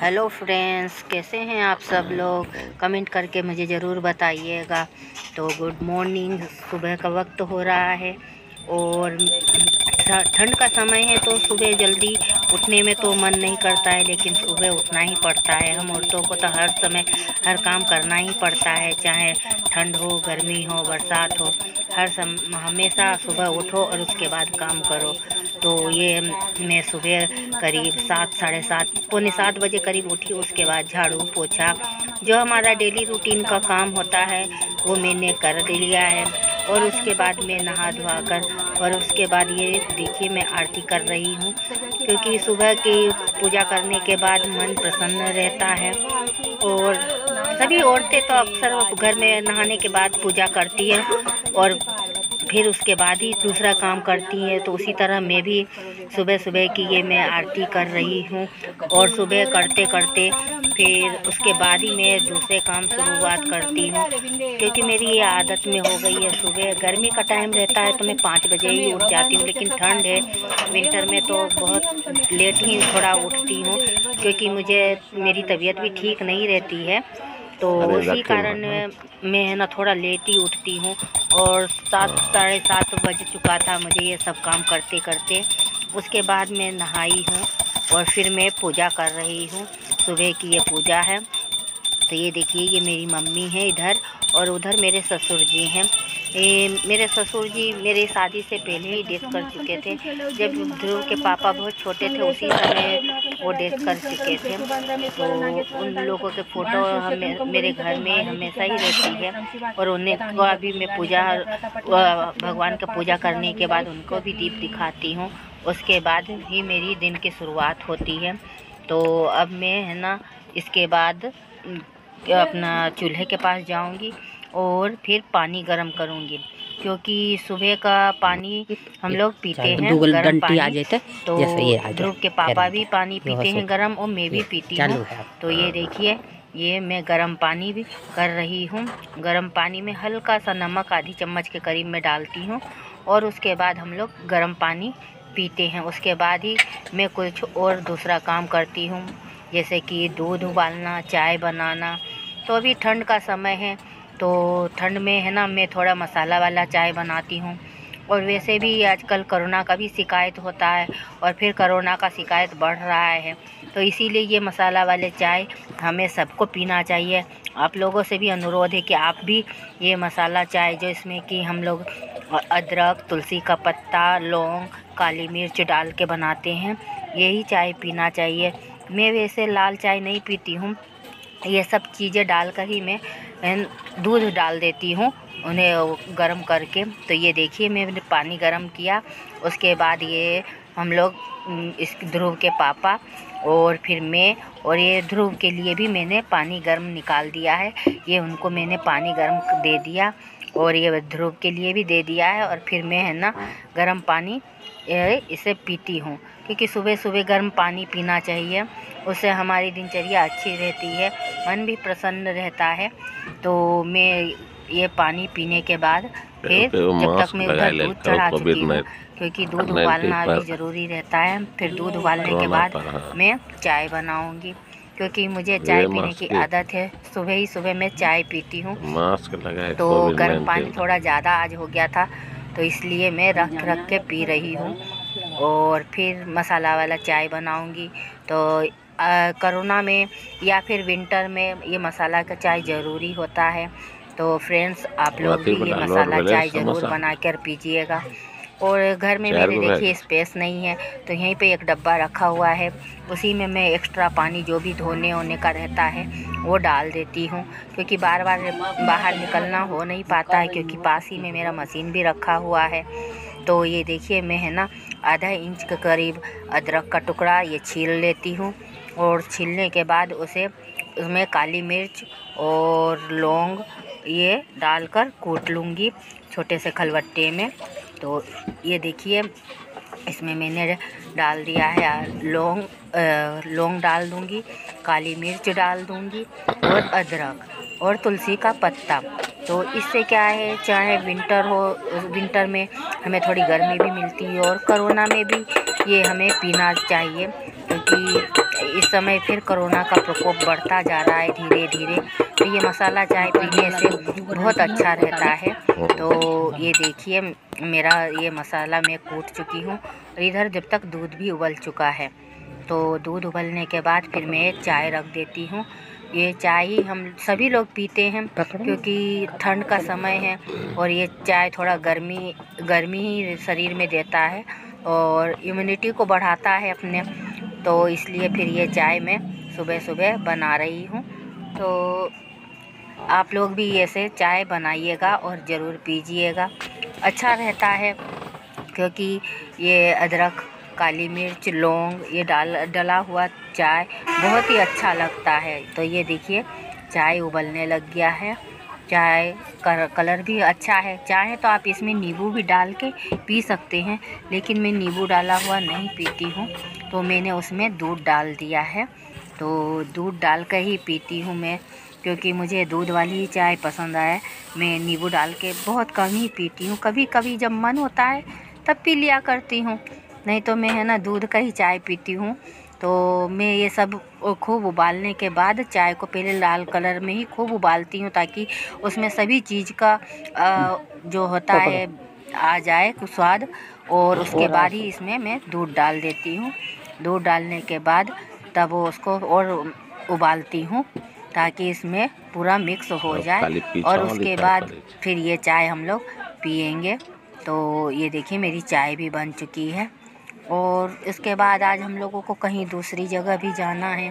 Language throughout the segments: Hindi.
हेलो फ्रेंड्स, कैसे हैं आप सब लोग? कमेंट करके मुझे ज़रूर बताइएगा। तो गुड मॉर्निंग, सुबह का वक्त हो रहा है और ठंड का समय है तो सुबह जल्दी उठने में तो मन नहीं करता है, लेकिन सुबह उठना ही पड़ता है। हम औरतों को तो हर समय हर काम करना ही पड़ता है, चाहे ठंड हो, गर्मी हो, बरसात हो, हमेशा सुबह उठो और उसके बाद काम करो। तो ये मैं सुबह करीब 7, साढ़े 7, पौने 7 बजे करीब उठी। उसके बाद झाड़ू पोछा जो हमारा डेली रूटीन का काम होता है वो मैंने कर लिया है। और उसके बाद मैं नहा धोआ कर और उसके बाद ये देखिए मैं आरती कर रही हूँ, क्योंकि सुबह की पूजा करने के बाद मन प्रसन्न रहता है। और सभी औरतें तो अक्सर घर में नहाने के बाद पूजा करती है और फिर उसके बाद ही दूसरा काम करती हैं। तो उसी तरह मैं भी सुबह सुबह की ये मैं आरती कर रही हूँ और सुबह करते करते फिर उसके बाद ही मैं दूसरे काम शुरुआत करती हूँ, क्योंकि मेरी ये आदत में हो गई है। सुबह गर्मी का टाइम रहता है तो मैं 5 बजे ही उठ जाती हूँ, लेकिन ठंड है विंटर में तो बहुत लेट ही थोड़ा उठती हूँ, क्योंकि मुझे मेरी तबीयत भी ठीक नहीं रहती है। तो उसी कारण मैं है ना थोड़ा लेट ही उठती हूँ। और 7, साढ़े 7 बज चुका था मुझे ये सब काम करते करते। उसके बाद मैं नहाई हूँ और फिर मैं पूजा कर रही हूँ। सुबह की ये पूजा है। तो ये देखिए ये मेरी मम्मी है इधर, और उधर मेरे ससुर जी हैं। मेरे ससुर जी मेरी शादी से पहले ही डेथ कर चुके थे। जब ध्रुव के पापा बहुत छोटे थे उसी समय वो डेथ कर चुके थे। तो उन लोगों के फ़ोटो मेरे घर में हमेशा ही रहती है, और उन्हें को अभी मैं पूजा भगवान का पूजा करने के बाद उनको भी दीप दिखाती हूँ। उसके बाद ही मेरी दिन की शुरुआत होती है। तो अब मैं है ना इसके बाद अपना चूल्हे के पास जाऊंगी और फिर पानी गर्म करूंगी, क्योंकि सुबह का पानी हम लोग पीते हैं गर्म पानी। तो ध्रुव के पापा भी पानी पीते हैं गर्म, और मैं भी पीती हूँ। तो ये देखिए ये मैं गर्म पानी भी कर रही हूँ। गर्म पानी में हल्का सा नमक आधी चम्मच के करीब में डालती हूँ, और उसके बाद हम लोग गर्म पानी पीते हैं। उसके बाद ही मैं कुछ और दूसरा काम करती हूँ, जैसे कि दूध उबालना, चाय बनाना। तो अभी ठंड का समय है तो ठंड में है ना मैं थोड़ा मसाला वाला चाय बनाती हूँ। और वैसे भी आजकल कोरोना का भी शिकायत होता है, और फिर कोरोना का शिकायत बढ़ रहा है, तो इसीलिए ये मसाला वाले चाय हमें सबको पीना चाहिए। आप लोगों से भी अनुरोध है कि आप भी ये मसाला चाय जो इसमें कि हम लोग अदरक, तुलसी का पत्ता, लौंग, काली मिर्च डाल के बनाते हैं, यही चाय पीना चाहिए। मैं वैसे लाल चाय नहीं पीती हूँ, ये सब चीज़ें डालकर ही मैं दूध डाल देती हूँ उन्हें गर्म करके। तो ये देखिए मैंने पानी गर्म किया। उसके बाद ये हम लोग इस ध्रुव के पापा और फिर मैं, और ये ध्रुव के लिए भी मैंने पानी गर्म निकाल दिया है। ये उनको मैंने पानी गर्म दे दिया और ये ध्रुव के लिए भी दे दिया है। और फिर मैं है ना गर्म पानी इसे पीती हूँ, क्योंकि सुबह सुबह गर्म पानी पीना चाहिए, उससे हमारी दिनचर्या अच्छी रहती है, मन भी प्रसन्न रहता है। तो मैं ये पानी पीने के बाद फिर जब तक मैं उधर दूध चढ़ा चुकी हूँ, क्योंकि दूध उबालना भी ज़रूरी रहता है। फिर दूध उबालने के बाद मैं चाय बनाऊँगी, क्योंकि मुझे चाय पीने की आदत है। सुबह ही सुबह मैं चाय पीती हूँ। तो गर्म पानी थोड़ा ज़्यादा आज हो गया था, तो इसलिए मैं रख के पी रही हूँ। और फिर मसाला वाला चाय बनाऊँगी। तो कोरोना में या फिर विंटर में ये मसाला का चाय ज़रूरी होता है। तो फ्रेंड्स आप लोग भी ये मसाला चाय ज़रूर बना कर पीजिएगा। और घर में मेरे देखिए स्पेस नहीं है, तो यहीं पे एक डब्बा रखा हुआ है, उसी में मैं एक्स्ट्रा पानी जो भी धोने होने का रहता है वो डाल देती हूँ, क्योंकि बार बार बाहर निकलना हो नहीं पाता है, क्योंकि पास ही में मेरा मशीन भी रखा हुआ है। तो ये देखिए मैं है ना आधा इंच के करीब अदरक का टुकड़ा ये छील लेती हूँ, और छीलने के बाद उसमें काली मिर्च और लौंग ये डालकर कूट लूँगी छोटे से खलबट्टे में। तो ये देखिए इसमें मैंने डाल दिया है लौंग डाल दूँगी, काली मिर्च डाल दूँगी, और अदरक और तुलसी का पत्ता। तो इससे क्या है, चाहे विंटर हो, विंटर में हमें थोड़ी गर्मी भी मिलती है, और कोरोना में भी ये हमें पीना चाहिए, क्योंकि क्योंकि इस समय फिर कोरोना का प्रकोप बढ़ता जा रहा है धीरे धीरे। तो ये मसाला चाय पीने से बहुत अच्छा रहता है। तो ये देखिए मेरा ये मसाला मैं कूट चुकी हूँ और इधर जब तक दूध भी उबल चुका है। तो दूध उबलने के बाद फिर मैं एक चाय रख देती हूँ। ये चाय हम सभी लोग पीते हैं क्योंकि ठंड का समय है और ये चाय थोड़ा गर्मी ही शरीर में देता है और इम्यूनिटी को बढ़ाता है अपने। तो इसलिए फिर ये चाय मैं सुबह सुबह बना रही हूँ। तो आप लोग भी ऐसे चाय बनाइएगा और ज़रूर पीजिएगा, अच्छा रहता है क्योंकि ये अदरक, काली मिर्च, लौंग ये डला हुआ चाय बहुत ही अच्छा लगता है। तो ये देखिए चाय उबलने लग गया है। चाय का कलर भी अच्छा है। चाहे तो आप इसमें नींबू भी डाल के पी सकते हैं, लेकिन मैं नींबू डाला हुआ नहीं पीती हूँ, तो मैंने उसमें दूध डाल दिया है। तो दूध डाल कर ही पीती हूँ मैं, क्योंकि मुझे दूध वाली ही चाय पसंद है। मैं नींबू डाल के बहुत कम ही पीती हूँ, कभी कभी जब मन होता है तब पी लिया करती हूँ, नहीं तो मैं है ना दूध का ही चाय पीती हूँ। तो मैं ये सब खूब उबालने के बाद चाय को पहले लाल कलर में ही खूब उबालती हूँ, ताकि उसमें सभी चीज़ का जो होता है आ जाए कुछ स्वाद। और उसके बाद ही इसमें मैं दूध डाल देती हूँ। दूध डालने के बाद तब वो उसको और उबालती हूँ ताकि इसमें पूरा मिक्स हो जाए, और उसके बाद फिर ये चाय हम लोग पियेंगे। तो ये देखिए मेरी चाय भी बन चुकी है। और इसके बाद आज हम लोगों को कहीं दूसरी जगह भी जाना है,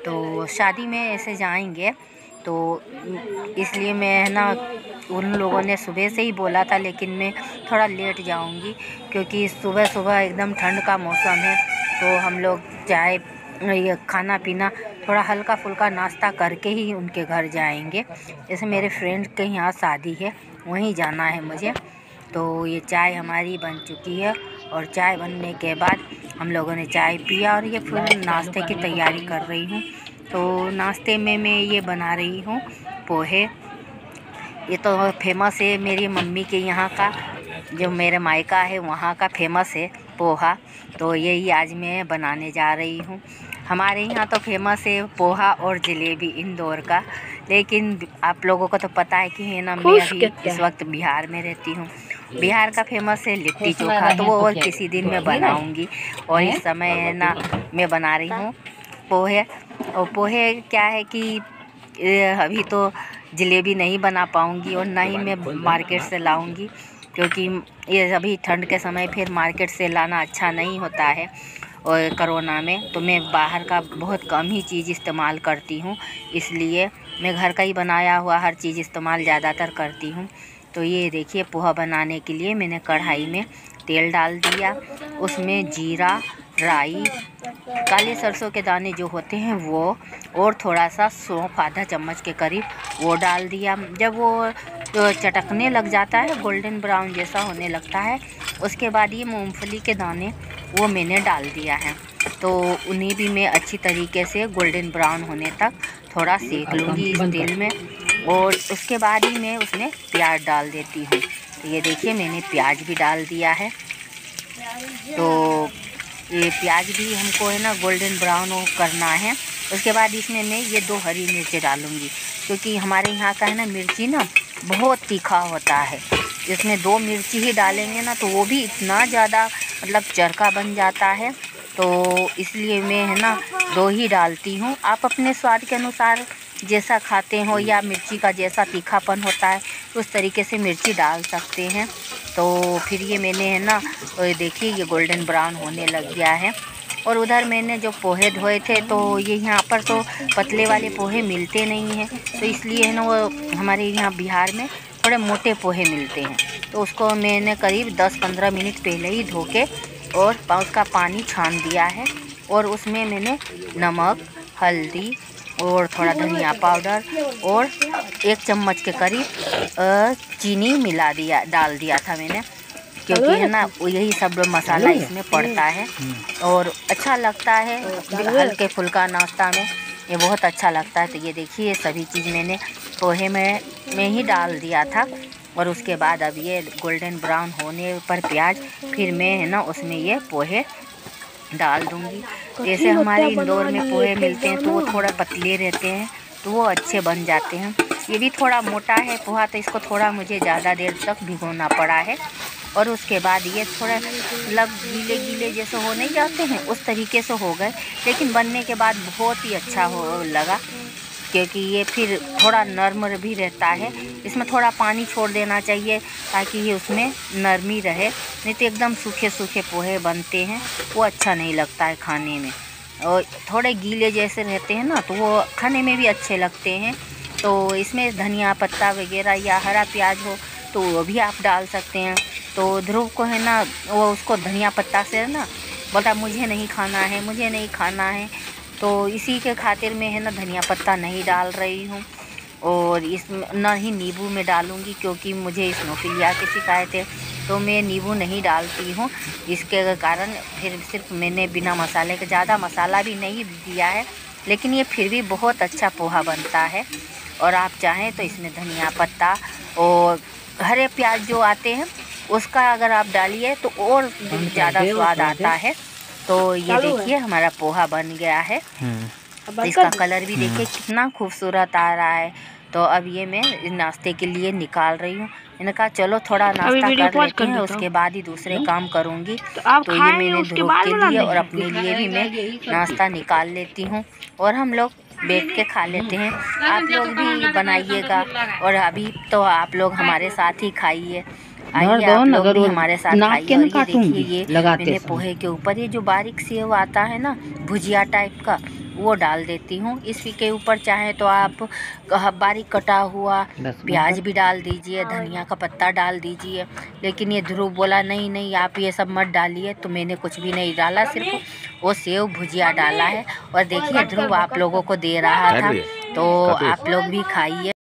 तो शादी में ऐसे जाएंगे। तो इसलिए मैं ना उन लोगों ने सुबह से ही बोला था, लेकिन मैं थोड़ा लेट जाऊंगी क्योंकि सुबह सुबह एकदम ठंड का मौसम है। तो हम लोग चाय ये खाना पीना थोड़ा हल्का फुल्का नाश्ता करके ही उनके घर जाएंगे। जैसे मेरे फ्रेंड के यहाँ शादी है, वहीं जाना है मुझे। तो ये चाय हमारी बन चुकी है और चाय बनने के बाद हम लोगों ने चाय पिया और ये फिर नाश्ते की तैयारी कर रही हूँ। तो नाश्ते में मैं ये बना रही हूँ पोहे। ये तो फेमस है मेरी मम्मी के यहाँ का, जो मेरे मायका है वहाँ का फेमस है पोहा। तो यही आज मैं बनाने जा रही हूँ। हमारे यहाँ तो फेमस है पोहा और जलेबी इंदौर का, लेकिन आप लोगों को तो पता है कि है ना मैं अभी इस वक्त बिहार में रहती हूँ। बिहार का फेमस है लिट्टी चोखा, तो वो और किसी दिन मैं बनाऊंगी। और इस समय है ना मैं बना रही हूँ पोहे। और पोहे क्या है कि अभी तो जलेबी नहीं बना पाऊंगी और ना ही मैं मार्केट से लाऊंगी, क्योंकि ये अभी ठंड के समय फिर मार्केट से लाना अच्छा नहीं होता है। और कोरोना में तो मैं बाहर का बहुत कम ही चीज़ इस्तेमाल करती हूँ, इसलिए मैं घर का ही बनाया हुआ हर चीज़ इस्तेमाल ज़्यादातर करती हूँ। तो ये देखिए पोहा बनाने के लिए मैंने कढ़ाई में तेल डाल दिया, उसमें जीरा, राई, काले सरसों के दाने जो होते हैं वो, और थोड़ा सा सौंफ आधा चम्मच के करीब वो डाल दिया। जब वो चटकने लग जाता है, गोल्डन ब्राउन जैसा होने लगता है, उसके बाद ये मूंगफली के दाने वो मैंने डाल दिया है। तो उन्हें भी मैं अच्छी तरीके से गोल्डन ब्राउन होने तक थोड़ा सेक लूँगी इस तेल में, और उसके बाद ही मैं उसमें प्याज डाल देती हूँ। तो ये देखिए मैंने प्याज भी डाल दिया है। तो ये प्याज भी हमको है ना गोल्डन ब्राउन करना है। उसके बाद इसमें मैं ये 2 हरी मिर्च डालूँगी, क्योंकि हमारे यहाँ का है ना मिर्ची ना बहुत तीखा होता है। इसमें 2 मिर्ची ही डालेंगे ना तो वो भी इतना ज़्यादा मतलब चरखा बन जाता है। तो इसलिए मैं है ना 2 ही डालती हूँ। आप अपने स्वाद के अनुसार जैसा खाते हो या मिर्ची का जैसा तीखापन होता है उस तरीके से मिर्ची डाल सकते हैं। तो फिर ये मैंने है ना देखिए ये गोल्डन ब्राउन होने लग गया है। और उधर मैंने जो पोहे धोए थे, तो ये यहाँ पर तो पतले वाले पोहे मिलते नहीं हैं, तो इसलिए है ना वो हमारे यहाँ बिहार में थोड़े मोटे पोहे मिलते हैं। तो उसको मैंने करीब 10-15 मिनट पहले ही धो के और उसका पानी छान दिया है, और उसमें मैंने नमक, हल्दी और थोड़ा धनिया पाउडर और 1 चम्मच के करीब चीनी डाल दिया था मैंने, क्योंकि है ना यही सब मसाला इसमें पड़ता है और अच्छा लगता है हल्के फुल्का नाश्ता में, ये बहुत अच्छा लगता है। तो ये देखिए सभी चीज़ मैंने पोहे में ही डाल दिया था, और उसके बाद अब ये गोल्डन ब्राउन होने पर प्याज, फिर मैं है ना उसमें ये पोहे डाल दूँगी। जैसे हमारे इंदौर में पोहे मिलते हैं तो वो थोड़ा पतले रहते हैं तो वो अच्छे बन जाते हैं। ये भी थोड़ा मोटा है पोहा, तो इसको थोड़ा मुझे ज़्यादा देर तक भिगोना पड़ा है। और उसके बाद ये थोड़ा मतलब गीले गीले जैसे हो नहीं जाते हैं उस तरीके से हो गए, लेकिन बनने के बाद बहुत ही अच्छा हो लगा, क्योंकि ये फिर थोड़ा नर्म भी रहता है। इसमें थोड़ा पानी छोड़ देना चाहिए ताकि ये उसमें नरमी रहे, नहीं तो एकदम सूखे सूखे पोहे बनते हैं, वो अच्छा नहीं लगता है खाने में। और थोड़े गीले जैसे रहते हैं ना तो वो खाने में भी अच्छे लगते हैं। तो इसमें धनिया पत्ता वगैरह या हरा प्याज हो तो वो भी आप डाल सकते हैं। तो ध्रुव को है ना वो उसको धनिया पत्ता से ना बोलता मुझे नहीं खाना है, मुझे नहीं खाना है, तो इसी के खातिर मैं है ना धनिया पत्ता नहीं डाल रही हूँ। और इसमें ना ही नींबू में डालूँगी, क्योंकि मुझे इस्नोफिलिया की शिकायत है तो मैं नींबू नहीं डालती हूँ। इसके कारण फिर सिर्फ मैंने बिना मसाले के, ज़्यादा मसाला भी नहीं दिया है, लेकिन ये फिर भी बहुत अच्छा पोहा बनता है। और आप चाहें तो इसमें धनिया पत्ता और हरे प्याज जो आते हैं उसका अगर आप डालिए तो और ज़्यादा स्वाद आता है। तो ये देखिए हमारा पोहा बन गया है। तो इसका कलर भी देखिए कितना खूबसूरत आ रहा है। तो अब ये मैं नाश्ते के लिए निकाल रही हूँ। मैंने कहा चलो थोड़ा नाश्ता कर लेते हैं, उसके बाद ही दूसरे काम करूँगी। तो ये मैंने ध्रुव के लिए और अपने लिए भी मैं नाश्ता निकाल लेती हूँ और हम लोग बैठ के खा लेते हैं। आप लोग भी बनाइएगा और अभी तो आप लोग हमारे साथ ही खाइए। आइए आप लोग भी हमारे साथ खाइए। और ये देखिए ये मैंने पोहे के ऊपर ये जो बारीक सेव आता है ना भुजिया टाइप का, वो डाल देती हूँ। इसी के ऊपर चाहे तो आप बारीक कटा हुआ प्याज भी डाल दीजिए, धनिया का पत्ता डाल दीजिए, लेकिन ये ध्रुव बोला नहीं नहीं आप ये सब मत डालिए, तो मैंने कुछ भी नहीं डाला, सिर्फ वो सेव भुजिया डाला है। और देखिए ध्रुव आप लोगों को दे रहा था, तो आप लोग भी खाइए।